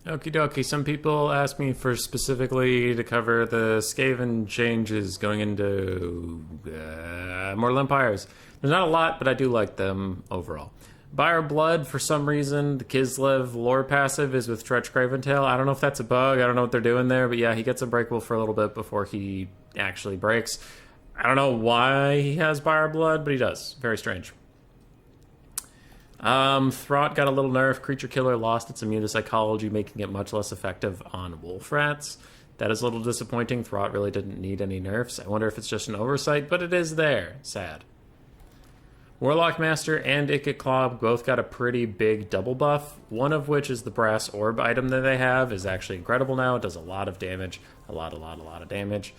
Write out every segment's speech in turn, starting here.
Okie dokie. Some people ask me for specifically to cover the Skaven changes going into Mortal Empires. There's not a lot, but I do like them overall. Buyer Blood, for some reason, the Kislev lore passive is with Tretch Craventail. I don't know if that's a bug. I don't know what they're doing there, but yeah, he gets unbreakable for a little bit before he actually breaks. I don't know why he has Buyer Blood, but he does. Very strange. Throt got a little nerf. Creature Killer lost its immune to psychology, making it much less effective on wolf rats. That is a little disappointing. Throt really didn't need any nerfs. I wonder if it's just an oversight, but it is there. Sad. Warlock Master and Ikit Claw both got a pretty big double buff, one of which is the Brass Orb item that they have is actually incredible now. It does a lot of damage. A lot of damage.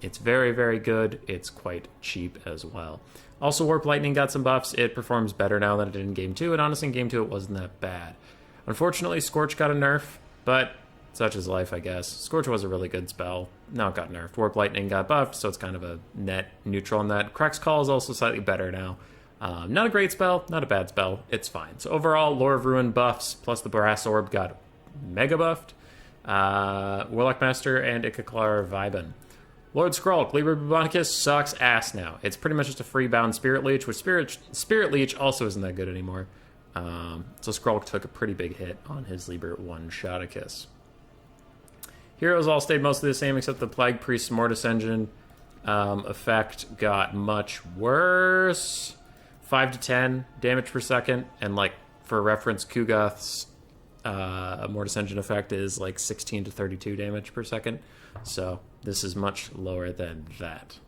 It's very, very good. It's quite cheap as well. Also, Warp Lightning got some buffs. It performs better now than it did in Game 2, and honestly, in Game 2, it wasn't that bad. Unfortunately, Scorch got a nerf, but such is life, I guess. Scorch was a really good spell. Now it got nerfed. Warp Lightning got buffed, so it's kind of a net neutral on that. Crack's Call is also slightly better now. Not a great spell, not a bad spell. It's fine. So overall, Lore of Ruin buffs, plus the Brass Orb got mega buffed. Warlock Master and Ikaklar are vibin'. Lord Skrulk, Libra Bubonicus sucks ass now. It's pretty much just a free-bound Spirit Leech, which Spirit Leech also isn't that good anymore. So Skrulk took a pretty big hit on his Libra one-shoticus. Heroes all stayed mostly the same, except the Plague Priest Mortis Engine effect got much worse. 5 to 10 damage per second, and like for reference, Kugoth's Mortis Engine effect is like 16 to 32 damage per second. So this is much lower than that.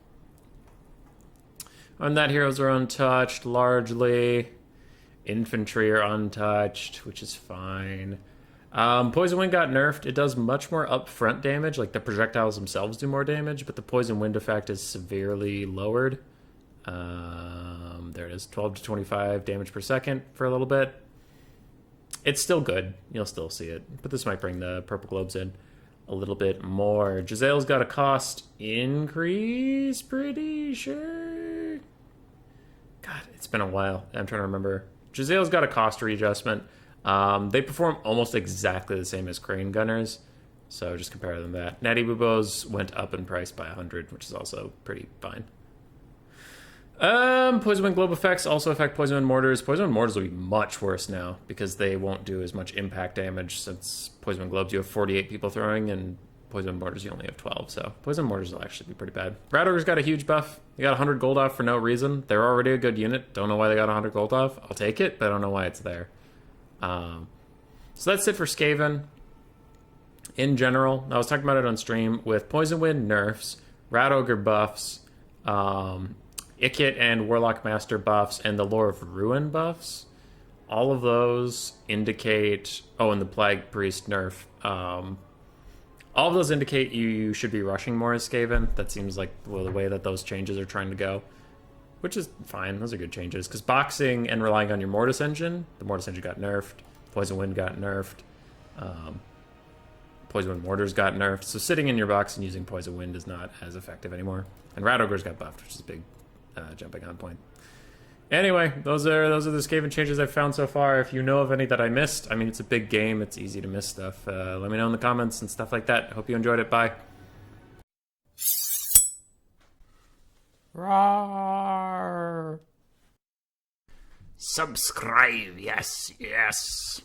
On that, heroes are untouched largely. Infantry are untouched, which is fine. Poison Wind got nerfed. It does much more upfront damage, like the projectiles themselves do more damage, but the Poison Wind effect is severely lowered. There it is, 12 to 25 damage per second for a little bit. It's still good. You'll still see it, but this might bring the purple globes in a little bit more. Jazale's got a cost increase, pretty sure. God, it's been a while. I'm trying to remember. Jazale's got a cost readjustment. They perform almost exactly the same as Crane Gunners, so just compare them to that. Natty Bubos went up in price by 100, which is also pretty fine. Poison Wind Globe effects also affect Poison Wind Mortars. Poison Wind Mortars will be much worse now because they won't do as much impact damage since Poison Wind Globes you have 48 people throwing and Poison Wind Mortars you only have 12, so Poison Wind Mortars will actually be pretty bad. Rat Ogre's got a huge buff. They got 100 gold off for no reason. They're already a good unit. Don't know why they got 100 gold off. I'll take it, but I don't know why it's there. So that's it for Skaven. In general, I was talking about it on stream with Poison Wind nerfs, Rat Ogre buffs, Ikit and Warlock Master buffs, and the Lore of Ruin buffs. All of those indicate... Oh, and the Plague Priest nerf. All of those indicate you should be rushing more as Skaven. That seems like the way that those changes are trying to go. Which is fine. Those are good changes. Because boxing and relying on your Mortis Engine, the Mortis Engine got nerfed. Poison Wind got nerfed. Poison Wind Mortars got nerfed. So sitting in your box and using Poison Wind is not as effective anymore. And Rat Ogre's got buffed, which is a big jumping on point. Anyway, those are the Skaven changes I've found so far. If you know of any that I missed, I mean, it's a big game. It's easy to miss stuff. Let me know in the comments and stuff like that. Hope you enjoyed it. Bye. Roar. Subscribe. Yes, yes.